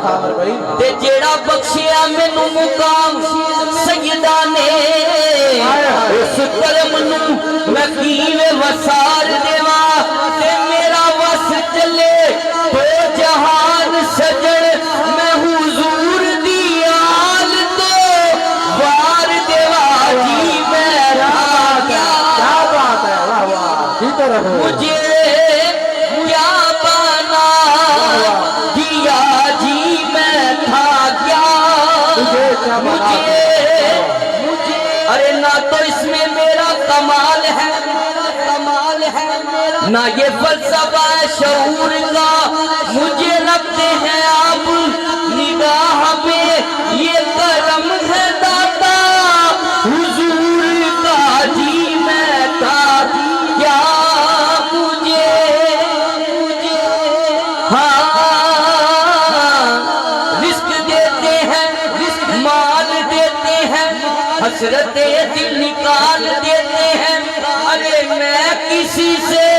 تے جیڑا بخشیا مینوں مقام سیدہ نے اس کرم نوں میں کیویں وسار دیواں تے میرا وس چلے تو جہان سجن میں حضور دی آل تو وار دیواں جی میرا کیا بات ہے واہ واہ مجھے کیا بنا دیا جی میں تھا کیا مجھے ارے نہ تو اس میں میرا کمال ہے نہ یہ فلسفہ شعور کا مجھے رکھتے ہیں آپ نگاہ میں یہ کرم ہے داتا حضور کا جی میں تھا کیا مجھے رزق دیتے ہیں مال دیتے ہیں حسرت دل نکال دیتے ہیں ارے میں کسی سے